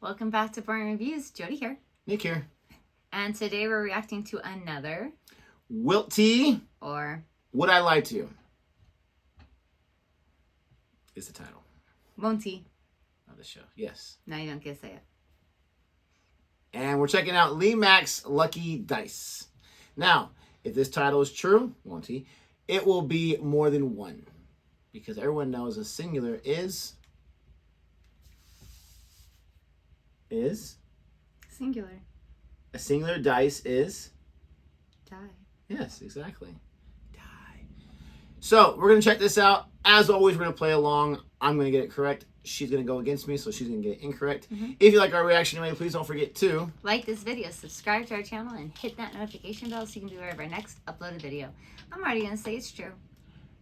Welcome back to Boring Reviews. Jodi here. Nick here. And today we're reacting to another... Wilty. Or... Would I Lie to You? Is the title. Wilty. Of the show. Yes. No, you don't get to say it. And we're checking out Mack's Lucky Dice. Now, if this title is true, Wilty, it will be more than one. Because everyone knows a singular is... Singular. A singular dice is... Die. Yes, exactly. Die. So, we're going to check this out. As always, we're going to play along. I'm going to get it correct. She's going to go against me, so she's going to get it incorrect. If you like our reaction anyway, please don't forget to... like this video, subscribe to our channel, and hit that notification bell so you can be aware of our next uploaded video. I'm already going to say it's true.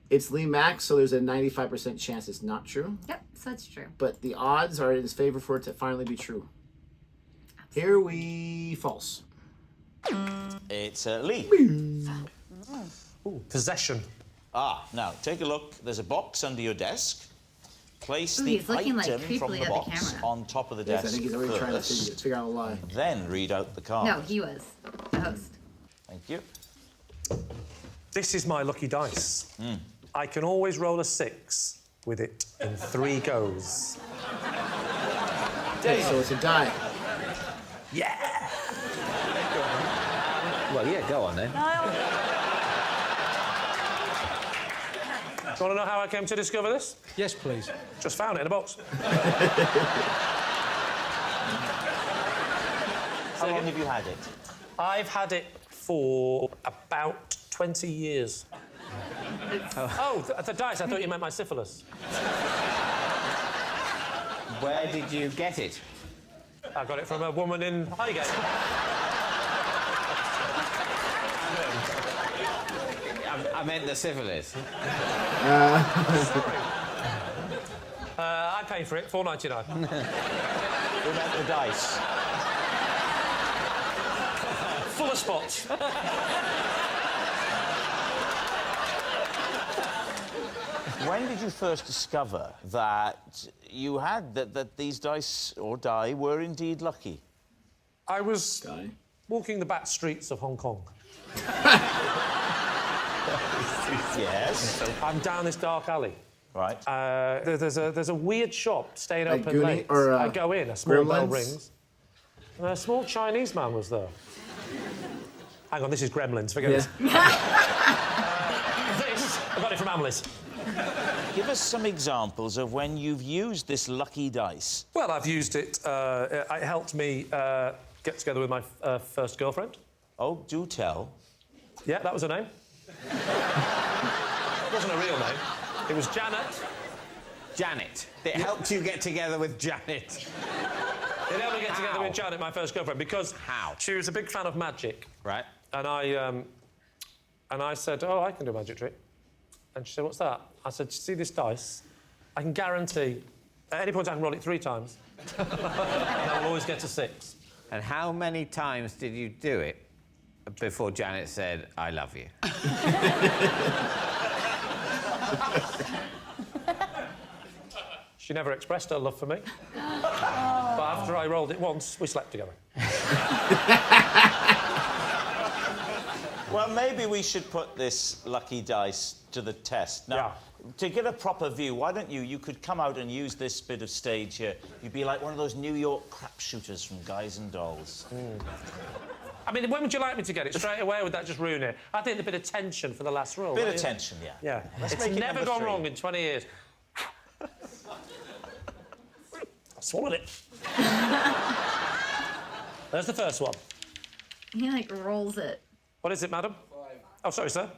It's Mack, so there's a 95% chance it's not true. Yep, so it's true. But the odds are in his favor for it to finally be true. Absolutely. Here we... false. It's Lee. Ooh, possession. Now, take a look. There's a box under your desk. Place Ooh, the he's looking, like, item from creepily the at the box camera. on top of the Yes, desk I think he's already trying to first, figure out a lie. then read out the card. No, he was the host. Thank you. This is my lucky dice. I can always roll a 6 with it in 3 goes. Okay, so it's a die. Yeah! Well, yeah, go on then. Do you want to know how I came to discover this? Yes, please. Just found it in a box. How long have you had it? I've had it for about 20 years. Oh, the dice. I thought you meant my syphilis. Where did you get it? I got it from a woman in Highgate. I meant the syphilis. I paid for it, $4.99. Who meant the dice? Full of spots. When did you first discover that you had that these dice or die were indeed lucky? I was Die. walking the back streets of Hong Kong. Yes. I'm down this dark alley. Right. There's a weird shop staying Like open Goonie late. or, I go in, a small bell Gremlins? rings. And a small Chinese man was there. Hang on, this is Gremlins, forget it. This, I got it from Hamleys. Give us some examples of when you've used this lucky dice. Well, I've used it. It helped me get together with my first girlfriend. Oh, do tell. Yeah, that was her name. It wasn't a real name. It was Janet. Janet. It helped you get together with Janet. It helped me get together with Janet, my first girlfriend, because she was a big fan of magic. Right. And I said, oh, I can do a magic trick. And she said, what's that? I said, see this dice? I can guarantee, at any point I can roll it 3 times, and I will always get a 6. And how many times did you do it before Janet said, I love you? She never expressed her love for me. But after I rolled it once, we slept together. Well, maybe we should put this lucky dice to the test. Now, to get a proper view, why don't you could come out and use this bit of stage here. You'd be like one of those New York crap shooters from Guys and Dolls. I mean, when would you like me to get it? Straight away, or would that just ruin it? I think a bit of tension for the last roll. Bit of tension, yeah. Yeah. Let's It's make it never number gone 3. wrong in 20 years. I swallowed it. There's the first one. He, like, rolls it. What is it, madam? 5. Oh, sorry, sir.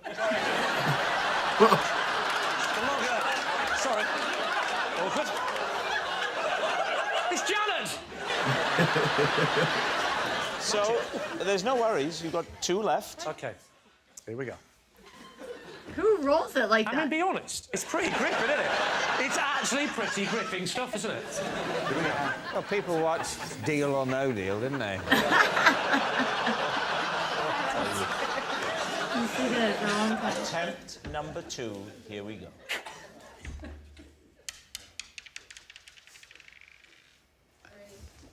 Sorry. Awkward. It's Janet! So, there's no worries. You've got 2 left. OK. Here we go. Who rolls it like I that? mean, be honest. It's pretty gripping, isn't it? It's actually pretty gripping stuff, isn't it? Here we go. Well, people watched Deal or No Deal, didn't they? Attempt number 2. Here we go.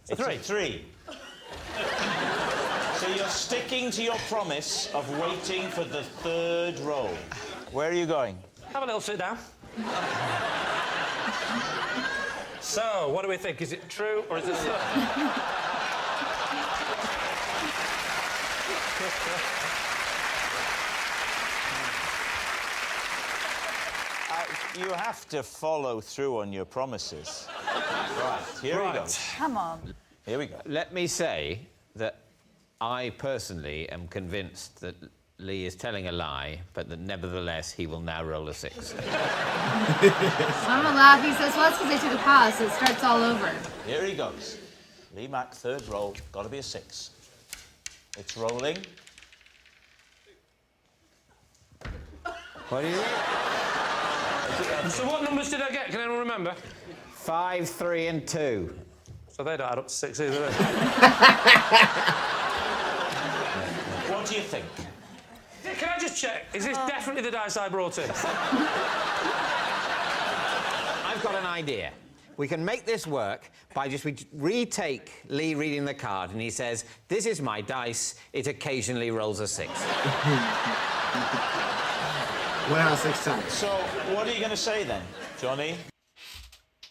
It's a 3. So you're sticking to your promise of waiting for the 3rd roll. Where are you going? Have a little sit down. So, what do we think? Is it true or is it... You have to follow through on your promises. Right, here we go. Come on. Here we go. Let me say that I personally am convinced that Lee is telling a lie, but that nevertheless he will now roll a 6. I'm gonna laugh. He says, well, that's because they took a pause, so it starts all over. Here he goes. Lee Mack, 3rd roll. Got to be a 6. It's rolling. What do you think? So what numbers did I get? Can anyone remember? 5, 3, and 2. So they don't add up to 6 either, do they? What do you think? Can I just check? Is this definitely the dice I brought in? I've got an idea. We can make this work by just we retake Lee reading the card, and he says, "This is my dice. It occasionally rolls a 6." Went out 6 times. So, what are you going to say then, Johnny?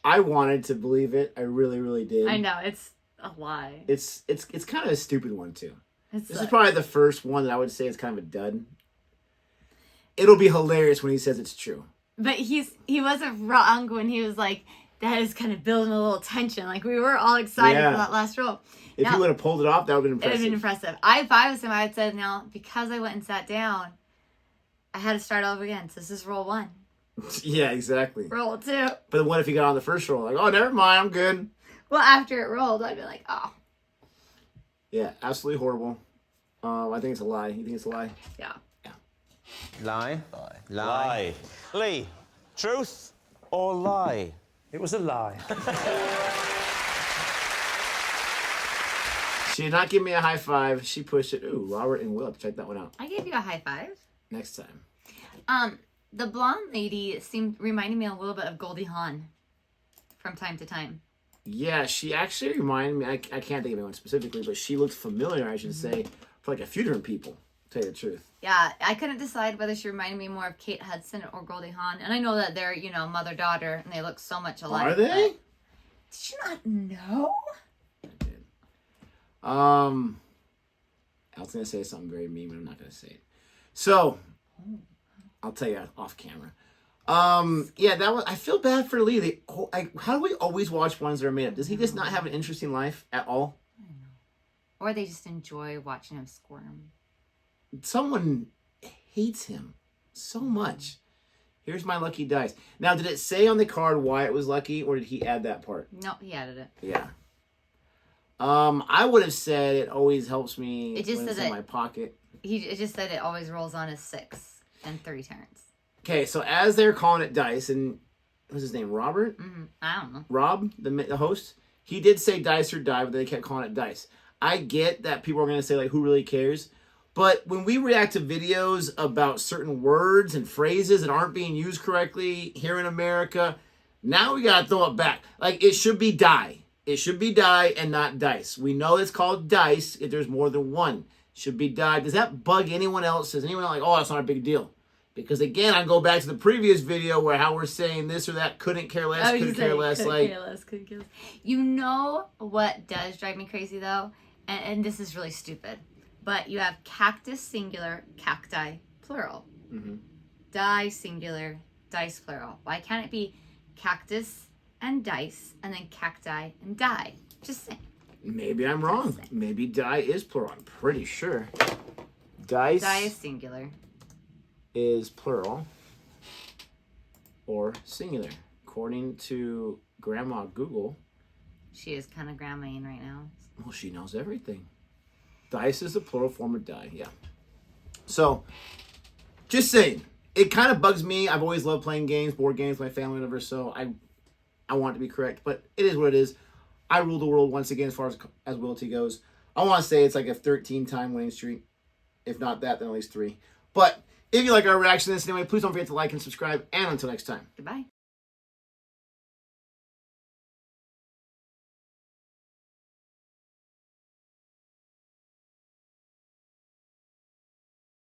I wanted to believe it. I really, really did. I know, it's a lie. It's kind of a stupid one, too. It's This is probably the first one that I would say is kind of a dud. It'll be hilarious when he says it's true. But he wasn't wrong when he was like, that is kind of building a little tension. Like, we were all excited for that last roll. If he would have pulled it off, that would have been It would impressive. have been impressive. If I was him, I would say, now, because I went and sat down, I had to start all over again. So this is roll 1. Yeah, exactly. Roll 2. But what if he got on the first roll? Like, oh, never mind, I'm good. Well, after it rolled, I'd be like, oh. Yeah, absolutely horrible. I think it's a lie. You think it's a lie? Yeah. Lie? Lie. Lee, truth or lie? It was a lie. She did not give me a high five. She pushed it. Ooh, Robert and Will. Check that one out. I gave you a high 5. Next time. The blonde lady reminded me a little bit of Goldie Hawn from time to time. Yeah, she actually reminded me. I can't think of anyone specifically, but she looked familiar, I should say, for like a few different people, to tell you the truth. Yeah, I couldn't decide whether she reminded me more of Kate Hudson or Goldie Hawn. And I know that they're, mother-daughter, and they look so much alike. Are they? Did you not know? I did. I was going to say something very mean, but I'm not going to say it. So, I'll tell you off camera. Yeah, that was. I feel bad for Lee. How do we always watch ones that are made up? Does he just not have an interesting life at all? I don't know. Or they just enjoy watching him squirm. Someone hates him so much. Here's my lucky dice. Now, did it say on the card why it was lucky, or did he add that part? No, he added it. Yeah. I would have said it always helps me It just when it's said in it- my pocket. It just said it always rolls on as 6 and 3 turns. Okay, so as they're calling it dice, and what's his name, Robert? I don't know. Rob, the host, he did say dice or die, but they kept calling it dice. I get that people are going to say, like, who really cares? But when we react to videos about certain words and phrases that aren't being used correctly here in America, now we got to throw it back. Like, it should be die. It should be die and not dice. We know it's called dice if there's more than one. It should be die. Does that bug anyone else? Is anyone like, oh, that's not a big deal? Because again, I go back to the previous video where how we're saying this or that, couldn't care less, couldn't care less. Couldn't care less. You know what does drive me crazy though? And this is really stupid. But you have cactus singular, cacti plural. Die singular, dice plural. Why can't it be cactus and dice and then cacti and die? Just saying. Maybe I'm wrong. Maybe die is plural. I'm pretty sure. Dice Die is singular. is plural or singular. According to Grandma Google, She is kind of grandma-ing right now. well, she knows everything. Dice is the plural form of die, yeah. So, just saying, it kind of bugs me. I've always loved playing games, board games, with my family, whatever, so I want it to be correct, but it is what it is. I rule the world once again as far as Wilty goes. I want to say it's like a 13-time winning streak. If not that, then at least 3. But if you like our reaction to this anyway, please don't forget to like and subscribe. And until next time. Goodbye.